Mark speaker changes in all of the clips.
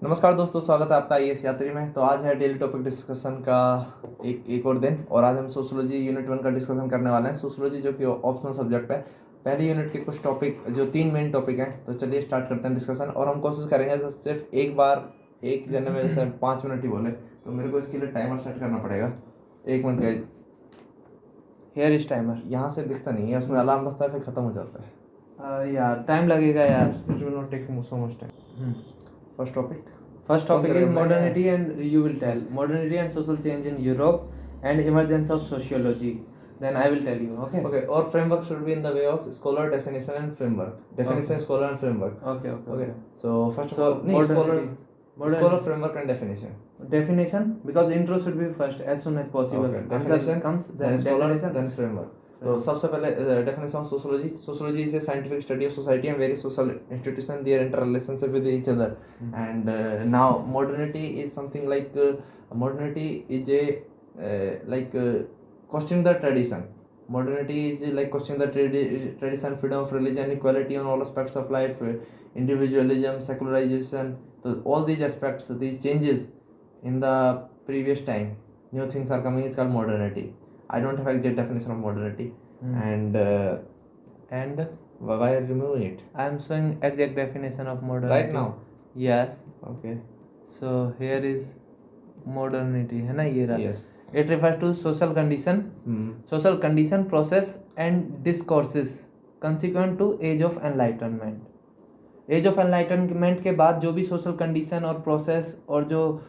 Speaker 1: नमस्कार दोस्तों, स्वागत है आपका IAS यात्री में। तो आज है डेली टॉपिक डिस्कशन का एक और दिन, और आज हम सोशियोलॉजी यूनिट 1 का डिस्कशन करने वाले हैं। सोशियोलॉजी जो कि ऑप्शनल सब्जेक्ट है। पहले यूनिट के कुछ टॉपिक जो 3 मेन टॉपिक हैं, तो चलिए स्टार्ट करते हैं डिस्कशन। और हम कोशिश करेंगे सिर्फ एक बार एक जने में जैसे 5 मिनट ही बोले, तो मेरे को इसके लिए टाइमर सेट करना पड़ेगा। 1 मिनट का
Speaker 2: हेयर इज टाइमर
Speaker 1: यहाँ से दिखता नहीं है, उसमें अलार्म बजता है फिर खत्म हो जाता है।
Speaker 2: यार टाइम लगेगा यार।
Speaker 1: It will not take so much time. First topic
Speaker 2: First topic is modernity, and you will tell modernity and social change in Europe and emergence of sociology. Then I will tell you. Okay.
Speaker 1: Or framework should be in the way of scholar definition and framework. Definition,
Speaker 2: Okay.
Speaker 1: scholar and framework.
Speaker 2: Okay.
Speaker 1: So first of
Speaker 2: So
Speaker 1: all, scholar
Speaker 2: modernity.
Speaker 1: framework and definition.
Speaker 2: Definition, because intro should be first as soon as possible.
Speaker 1: Okay.
Speaker 2: Answer
Speaker 1: Definition
Speaker 2: comes,
Speaker 1: then scholar,
Speaker 2: definition.
Speaker 1: then framework. तो सबसे पहले definition of sociology. Sociology is a scientific study of society and various social institutions, their interrelationship with each other. And now modernity is something like modernity is a questioning the tradition. Modernity is like questioning the tradition, freedom of religion, equality on all aspects of life, individualism, secularization. So all these aspects, these changes in the previous time, new things are coming. It's called modernity. I don't have exact definition of modernity. And why are you removing it
Speaker 2: I am showing exact definition of modernity
Speaker 1: right now?
Speaker 2: Yes.
Speaker 1: Okay.
Speaker 2: So here is modernity, है ना ये रहा.
Speaker 1: Yes.
Speaker 2: It refers to social condition, process and discourses consequent to age of enlightenment. Age of enlightenment के बाद जो भी social condition और process और जो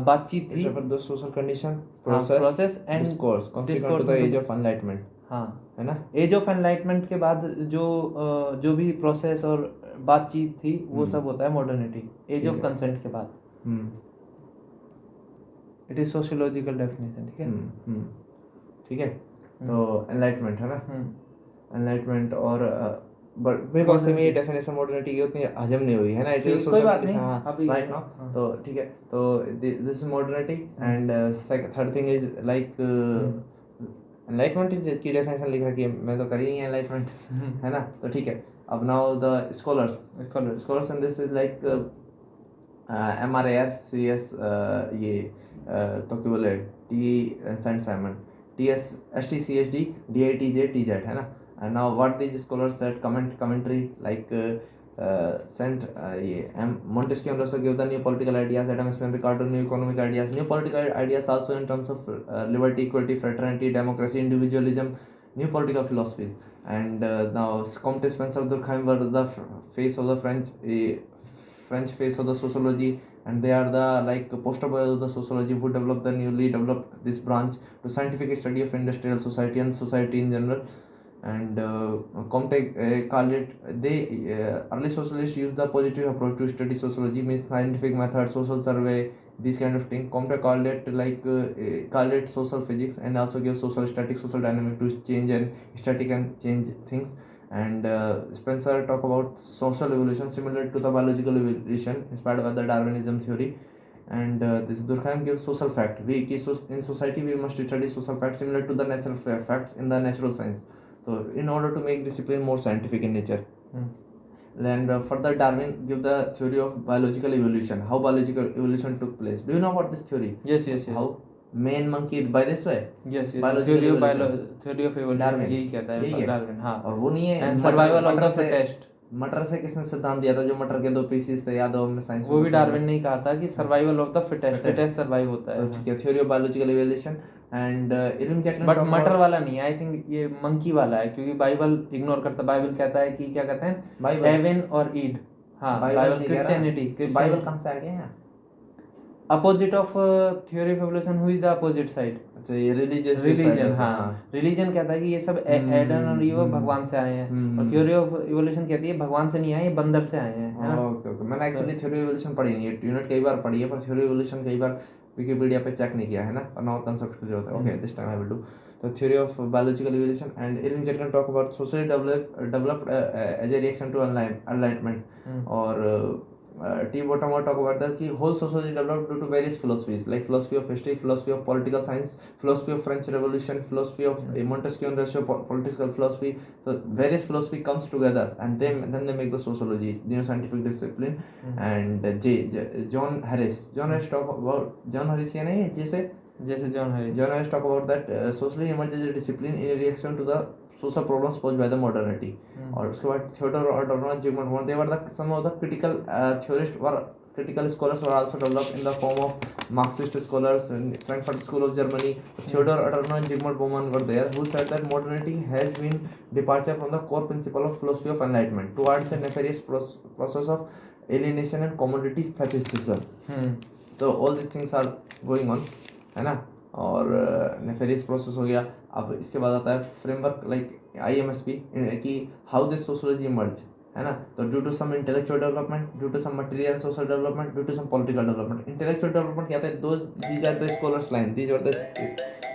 Speaker 2: बातचीत थी,
Speaker 1: social condition,
Speaker 2: process and
Speaker 1: discourse consequent to the age of enlightenment.
Speaker 2: हाँ,
Speaker 1: है ना.
Speaker 2: एज ऑफ एनलाइटमेंट के बाद जो भी प्रोसेस और बातचीत थी वो सब होता है मॉडर्निटी. एज ऑफ कंसेंट के बाद. It is sociological definition.
Speaker 1: ठीक है. तो एनलाइटमेंट है ना. एनलाइटमेंट और मेरे पास में ये डेफिनेशन मॉडर्निटी की उतनी हजम नहीं हुई है ना. इट इज
Speaker 2: कोई बात नहीं अभी
Speaker 1: राइट नाउ. तो ठीक है. तो this is modernity. And third thing is like enlightenment is की डेफिनेशन लिख रखी है. मैं तो कर ही नहीं है एनलाइटमेंट, है ना. तो ठीक है. अब now the scholars and this is like MRAR CS ये तो क्या बोले T Saint Simon TS STCHD DITJ TZ, है ना. And now what these scholars said, commentary like sent ये Montesquieu and Rousseau gave the new political ideas, Adam Smith, Ricardo new economic ideas, new political ideas also in terms of liberty, equality, fraternity, democracy, individualism, new political philosophies. And now Comte, Spencer, Durkheim were the face of the French face of the sociology, and they are the like poster boy of the sociology who newly developed this branch to scientific study of industrial society and society in general. And Comte called it, early socialists used the positive approach to study sociology, means scientific method, social survey, these kind of thing. Comte called it social physics, and also gave social static, social dynamic to change and static and change things. And Spencer talk about social evolution similar to the biological evolution inspired by the Darwinism theory. And this Durkheim gives social fact. In society we must study social facts similar to the natural facts in the natural science. So in order to make discipline more scientific in nature. And further Darwin give the theory of biological evolution, how biological evolution took place. Do you know about this theory?
Speaker 2: Yes.
Speaker 1: How man monkey by this way?
Speaker 2: Yes.
Speaker 1: Theory of
Speaker 2: evolution
Speaker 1: Darwin.
Speaker 2: यही कहता है Darwin. हाँ.
Speaker 1: और वो नहीं है
Speaker 2: survival of the fittest.
Speaker 1: मटर से किसने सिद्धांत दिया था, जो मटर के 2 पीसेस थे, याद हो हमने साइंस
Speaker 2: वो भी डार्विन ने ही कहा था कि survival of the fittest survive होता है.
Speaker 1: ठीक है. Theory of biological evolution. And Irving Chatland,
Speaker 2: but मटर वाला नहीं है, आई थिंक ये मंकी वाला है, क्योंकि बाइबल इग्नोर करता. बाइबल कहता है कि क्या कहते हैं, हेवन और ईड. हाँ, बाइबल क्रिश्चियनिटी.
Speaker 1: बाइबल कहां से आ गया है?
Speaker 2: Opposite of theory of evolution, who is the opposite side?
Speaker 1: अच्छा, ये
Speaker 2: रिलीजन. हाँ, रिलीजन कहता है कि ये सब एडम और ईव भगवान से आए हैं, और थ्योरी ऑफ इवोल्यूशन कहती है भगवान से नहीं आए, ये बंदर से आए हैं.
Speaker 1: ओके. मैंने एक्चुअली थ्योरी ऑफ इवोल्यूशन पढ़ी नहीं है. यूनिट कई बार पढ़ी है, पर थ्योरी ऑफ इवोल्यूशन कई बार विकिपीडिया पे चेक नहीं किया है ना. और नाउ कांसेप्ट क्लियर होता है. Okay, this time I will do. तो theory of biological evolution. And Irving Chatland talk about socially developed as a reaction to enlightenment. और T. Bottomore talk about that कि whole sociology developed due to various philosophies like philosophy of history, philosophy of political science, philosophy of French Revolution, philosophy of Montesquieu ratio, political philosophy. So various philosophy comes together and then they make the sociology, new scientific discipline. And John Harris talk about John Harris या नहीं जैसे
Speaker 2: John Harris
Speaker 1: talk about that socially emerged as a discipline in reaction to the social problems posed by the modernity. और उसके बाद Theodore Adorno, Zygmunt Bauman, they were the some of the critical theorists were critical scholars were also developed in the form of Marxist scholars in Frankfurt School of Germany. Theodore Adorno and Zygmunt Bauman were there, who said that modernity has been departure from the core principle of philosophy of enlightenment towards a nefarious process of alienation and commodity fetishism. So all these things are going on, है ना. और nefarious process हो गया. अब इसके बाद आता है फ्रेमवर्क लाइक IMSP कि हाउ दिस सोशोलॉजी इमर्ज, है ना. तो due to some intellectual development, due to some material social development, due to some political development. Intellectual development क्या है, these are the scholars line, these are the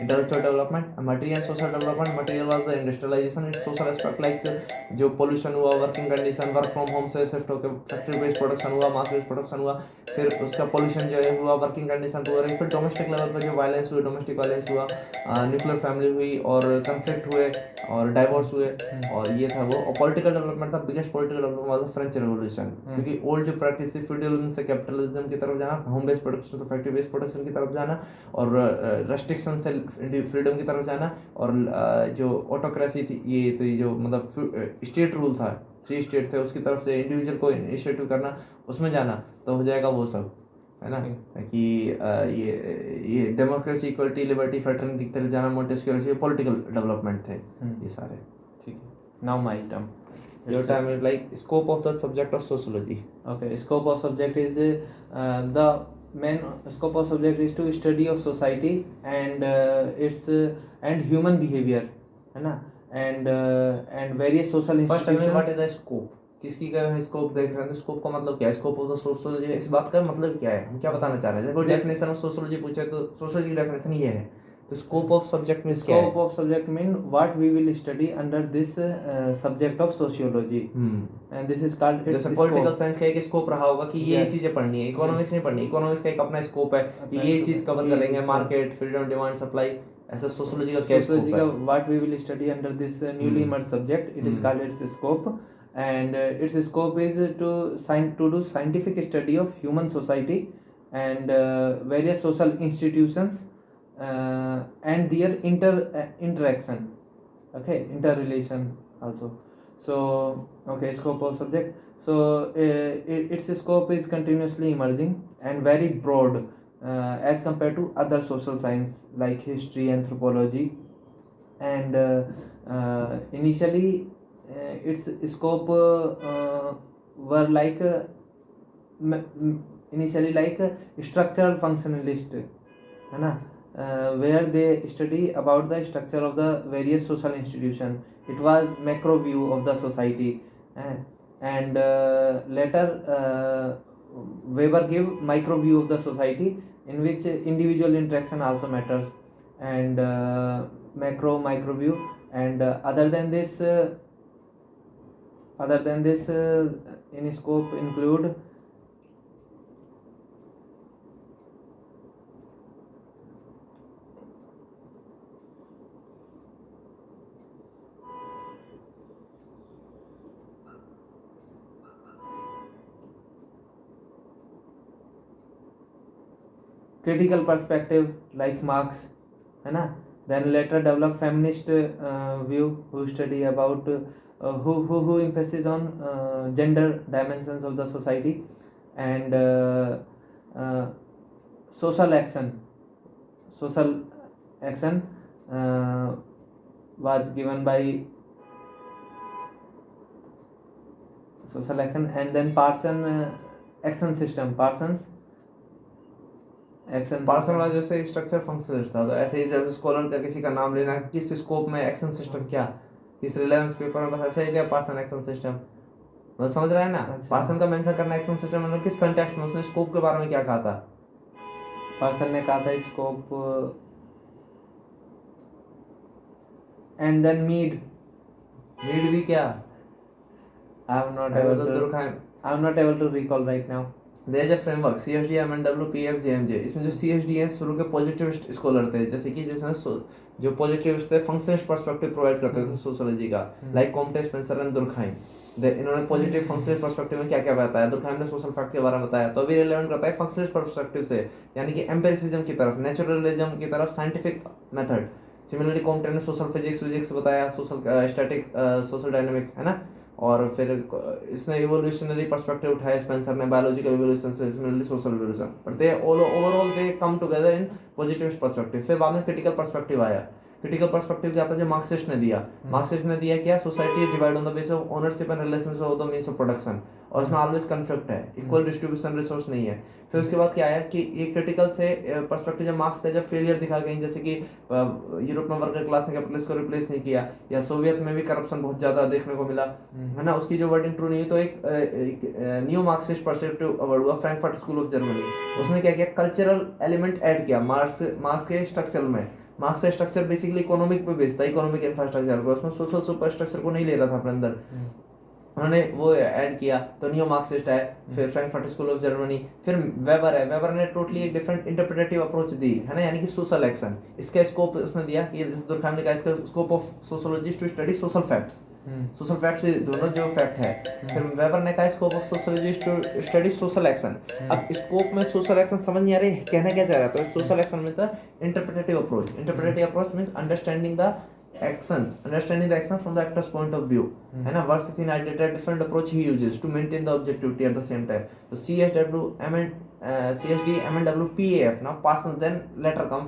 Speaker 1: intellectual development. Material social development, material was the industrialisation, its social aspect like जो pollution हुआ, working condition, work from home से shift होकर factory based production हुआ, मास based production हुआ, फिर उसका pollution जो है हुआ, वर्किंग कंडीशन हुआ, फिर डोमेस्टिक लेवल पर जो वायलेंस हुई, डोमेस्टिक वायलेंस हुआ, न्यूक्लियर फैमिली हुई और कन्फ्लिक्ट हुए और डाइवोर्स हुए. और ये था वो. और पॉलिटिकल डेवलपमेंट था, biggest political development was the French revolution, क्योंकि ओल्ड जो प्रैक्टिस थी फ्यूडलिज्म से कैपिटलिज्म की तरफ जाना, होम बेस्ड प्रोडक्शन से फैक्ट्री बेस्ड प्रोडक्शन की तरफ जाना, और रेस्ट्रिक्शन से फ्रीडम की तरफ जाना, और जो ऑटोक्रेसी थी ये तो जो मतलब स्टेट रूल था, 3 स्टेट थे, उसकी तरफ से इंडिविजुअल को इनिशिएटिव करना, उसमें जाना, तो हो जाएगा वो सब, है ना. कि ये डेमोक्रेसी, इक्वलिटी, लिबर्टी, फ्रेटर्निटी की तरफ जाना, मोंटेस्क्यू, पॉलिटिकल डेवलपमेंट थे ये सारे.
Speaker 2: ठीक है. Now my term.
Speaker 1: Your time is like scope of the subject of sociology.
Speaker 2: Okay, scope of subject is the main scope of subject is to study of society and its and human behavior, है ना, and various social
Speaker 1: First, I mean, what
Speaker 2: institutions.
Speaker 1: is the scope? किसकी का हम scope देख रहे हैं, तो scope का मतलब क्या है, स्कोप ऑफ द सोशियोलॉजी, इस बात का मतलब क्या है, हम क्या बताना चाह रहे हैं. कोई डेफिनेशन ऑफ सोशियोलॉजी पूछे तो सोशियोलॉजी की डेफिनेशन ये है. तो स्कोप ऑफ सब्जेक्ट मींस क्या है?
Speaker 2: Scope of subject mean what we will study under this subject of sociology, and this is called its
Speaker 1: जैसे पॉलिटिकल
Speaker 2: scope.
Speaker 1: साइंस का एक स्कोप रहा होगा कि ये
Speaker 2: Yes.
Speaker 1: चीजें पढ़नी है, इकोनॉमिक्स नहीं पढ़नी, इकोनॉमिक्स का एक अपना स्कोप है कि ये चीज कवर करेंगे, मार्केट, फ्रीडम, डिमांड, सप्लाई. ऐसा सोशियोलॉजी का क्या स्कोप
Speaker 2: Sociology
Speaker 1: है?
Speaker 2: का what we will study under this newly emerged subject, it is called its scope, and its scope is to do scientific study of human society and various social institutions and their interaction, okay, interrelation also. So okay, scope of subject. So its scope is continuously emerging and very broad as compared to other social science like history, anthropology, and initially its scope were like initially like structural functionalist, है ना, where they study about the structure of the various social institution. It was macro view of the society, and later Weber gave micro view of the society in which individual interaction also matters, and micro view, and other than this in scope include critical perspective like Marx, है ना. Then later develop feminist view who study about who emphasis on gender dimensions of the society, and social action was given by social action, and then Parsons action system, Parsons action
Speaker 1: Parson वाला जैसे structure functionalist था, तो ऐसे ही जब scholar का किसी का नाम लेना, किस स्कोप में एक्शन सिस्टम क्या, किस रिलेवेंस पेपर में, बस ऐसे ही दिया पार्सन एक्शन सिस्टम. मतलब समझ रहा है ना.
Speaker 2: अच्छा.
Speaker 1: पार्सन का मेंशन करना एक्शन सिस्टम मतलब किस कंटेक्स्ट में, उसने स्कोप के बारे में क्या कहा था.
Speaker 2: पर्सन ने कहा था स्कोप एंड देन मीड
Speaker 1: भी क्या,
Speaker 2: I have not
Speaker 1: अरे
Speaker 2: able
Speaker 1: तो
Speaker 2: to
Speaker 1: Durkheim
Speaker 2: I am not able to recall right now.
Speaker 1: There is a framework CSD MNW PF JMJ। इसमें जो CSD है शुरू के पॉजिटिविस्ट स्कॉलर थे, जैसे कि जिसने जो पॉजिटिविस्ट थे फंक्शनलिस्ट पर्सपेक्टिव प्रोवाइड करते थे सोशियोलॉजी का, लाइक कॉम्टे, स्पेंसर एंड दुर्खाइम। इन्होंने पॉजिटिव फंक्शनलिस्ट पर्सपेक्टिव में क्या क्या बताया, दुर्खाइम ने सोशल फैक्ट के बारे में बताया। तो अभी रिलेवेंट करता है फंक्शनलिस्ट पर्सपेक्टिव से, यानी कि एम्पिरिसिज्म की तरफ, नेचुरलिज्म की तरफ, साइंटिफिक मेथड। सिमिलरली कॉम्टे ने सोशल फिजिक्स बताया, सोशल स्टैटिक, सोशल डायनामिक, है ना। और फिर इसने इवोल्यूशनरी पर्सपेक्टिव उठाया, स्पेंसर ने बायोलॉजिकल इवोल्यूशन से, similarly social evolution. But they overall they come together in positive perspective. फिर बाद में क्रिटिकल पर्सपेक्टिव आया। क्रिटिकल पर्सपेक्टिव क्या था, जो मार्क्सिस्ट ने दिया। मार्क्सिस्ट ने दिया क्या, society is divide on the basis of ownership and relationship of the means of production, और इसमें ऑलवेज कॉन्फ्लिक्ट है, इक्वल डिस्ट्रीब्यूशन रिसोर्स नहीं है। फिर उसके बाद क्या आया कि ये क्रिटिकल से पर्सपेक्टिव, जब मार्क्स का जब फेलियर दिखा गई, जैसे कि यूरोप में वर्कर क्लास ने कैपिटलिस्ट को रिप्लेस नहीं किया, या सोवियत में भी करप्शन बहुत ज्यादा देखने को मिला, है ना, उसकी जो वर्डिंग ट्रू नहीं हुई, तो एक न्यू मार्क्सिस्ट पर्सपेक्टिव अवार्ड हुआ फ्रैंकफर्ट स्कूल ऑफ जर्मनी। उसने क्या किया, कल्चरल एलिमेंट ऐड किया मार्क्स के स्ट्रक्चर में। मार्क्स का स्ट्रक्चर बेसिकली इकोनॉमिक पे बेस्ड था, इकोनॉमिक इंफ्रास्ट्रक्चर पर, उसमें सोशल सुपर स्ट्रक्चर को नहीं ले रहा था अपने अंदर, उन्होंने वो ऐड किया, तो नियो मार्क्सिस्ट है। फिर फ्रैंकफर्ट स्कूल ऑफ जर्मनी। फिर वेबर है, वेबर ने टोटली एक डिफरेंट इंटरप्रिटेटिव अप्रोच दी, है ना, यानी कि सोशल एक्शन। इसका स्कोप उसने दिया कि जैसे दुर्खाइम ने कहा, इसका scope of sociology to study social facts, social facts दोनों जो फैक्ट है। फिर वेबर ने कहा scope of sociology to study social action. अब स्कोप में सोशल एक्शन समझ नहीं आ रही, कहना क्या चाह रहा है, तो सोशल एक्शन में था interpretative approach. Interpretative approach means understanding the action from the actor's point of view, है ना। Versethin identified a different approach he uses to maintain the objectivity at the same time. So CSD, MNW, PAF. Now Parsons, then later come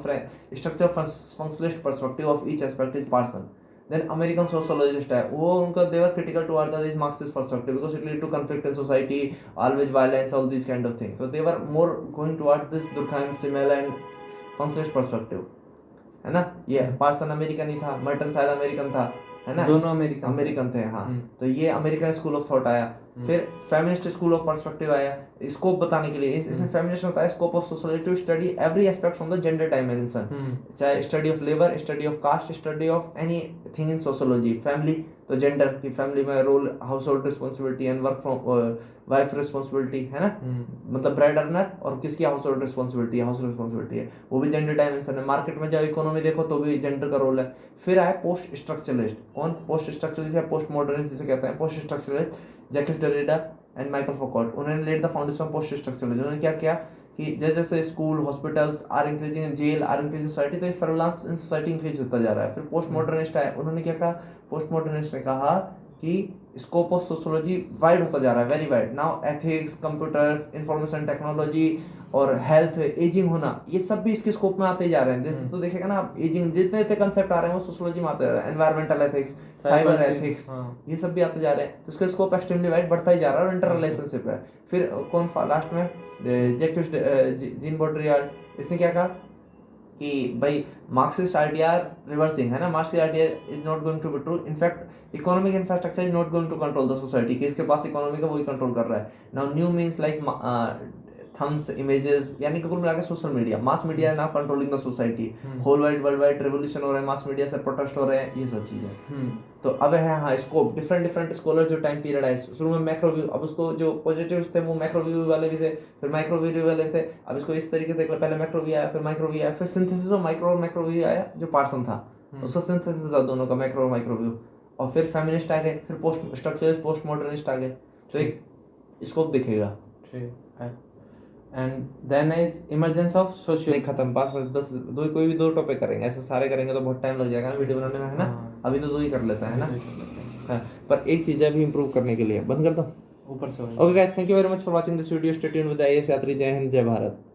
Speaker 1: structure functionalist perspective of each aspect is Parsons. Then American sociologist है, वो उनका they were critical toward this Marxist perspective because it lead to conflict in society, always violence, all these kind of things. So they were more going towards this Durkheim, Simmel and functionalist perspective, है ना। ये person American ही था, Merton शायद American था, है ना,
Speaker 2: दोनों
Speaker 1: American थे, हाँ। तो ये अमेरिकन स्कूल ऑफ थॉट आया। फिर फेमिनिस्ट स्कूल ऑफ पर्सपेक्टिव आया, स्कोप बताने के लिए। इसमें फेमिनिस्ट होता है scope of society to study every aspect from the gender dimension, चाहे study of labour, study of caste, study of anything in sociology. Family, तो जेंडर की फैमिली में role, household responsibility and work from wife responsibility, है ना, मतलब bread earner, और किसकी household responsibility है, हाउस रिस्पॉन्सिबिलिटी है, वो भी जेंडर डायमेंशन है। मार्केट में जब इकोनॉमी देखो तो भी जेंडर का रोल है। फिर आया पोस्ट स्ट्रक्चरलिस्ट। कौन पोस्ट स्ट्रक्चरलिस्ट या पोस्ट मॉडर्निस्ट जिसे कहते हैं, post structuralist Jacques Derrida and Michael Foucault. उन्होंने led the foundation of post structuralism. उन्होंने क्या किया कि जैसे जैसे school, hospitals are increasing, jail are increasing society, तो सर्विलांस इन सोसाइटी इंक्रीज होता जा रहा है। फिर पोस्ट मॉडर्निस्ट आए, उन्होंने क्या कहा, पोस्ट मॉडर्निस्ट ने कहा कि स्कोप ऑफ सोशियोलॉजी वाइड होता जा रहा है, very wide. Now ethics, computers, information technology और हेल्थ, एजिंग होना, ये सब भी इसके स्कोप में आते जा रहे हैं। जैसे तो देखेगा ना आप, एजिंग जितने जितने कंसेप्ट आ रहे हैं वो सोशियोलॉजी में आते जा रहे हैं। एनवायरमेंटल एथिक्स, साइबर एथिक्स, ये सब भी आते जा रहे हैं। तो इसका स्कोप एक्सट्रीमली वाइड बढ़ता ही जा रहा है, और इंटर रिलेशनशिप है। फिर कौन लास्ट में, जैक्स जीन बॉड्रियार्ड। इसने क्या कहा कि भाई मार्क्सिस्ट आइडिया रिवर्सिंग, है ना, Marxist idea is not going to be true. In fact economic infrastructure is not going to control the society, कि इसके पास इकोनॉमी का वही कंट्रोल कर रहा है। Now new means like thumbs, images, यानी कि कुल मिलाकर social media, mass media now controlling the society. Whole wide world wide revolution हो रहा है, मास मीडिया से प्रोटेस्ट हो रहे हैं, ये सब चीजें। तो अब है हाँ स्कोप, डिफरेंट डिफरेंट स्कॉलर जो टाइम पीरियड है। शुरू में मैक्रो व्यू, अब उसको जो पॉजिटिव्स थे वो मैक्रो व्यू वाले भी थे, फिर माइक्रो व्यू वाले थे। अब इसको इस तरीके से पहले मैक्रो व्यू आया, फिर माइक्रो व्यू आया, फिर सिंथेसिस ऑफ माइक्रो और मैक्रो व्यू आया, जो पार्सन था उसका सिंथेसिस था दोनों का, मैक्रो और माइक्रो व्यू। और फिर फेमिनिस्ट आ गए, फिर पोस्ट स्ट्रक्चरलिस्ट, पोस्ट मॉडर्निस्ट आ गए। तो एक स्कोप दिखेगा।
Speaker 2: And then is emergence of socio,
Speaker 1: नहीं खत्म, पास बस 10 दो, कोई भी 2 टॉपिक करेंगे, ऐसे सारे करेंगे तो बहुत टाइम लग जाएगा ना वीडियो बनाने में, है ना। अभी तो 2 ही कर लेता है ना। हाँ, पर एक चीज है भी इंप्रूव करने के लिए, बंद कर दो ऊपर से। Okay guys, thank you very much for watching this video. Stay tuned with IAS यात्री। जय हिंद, जय भारत।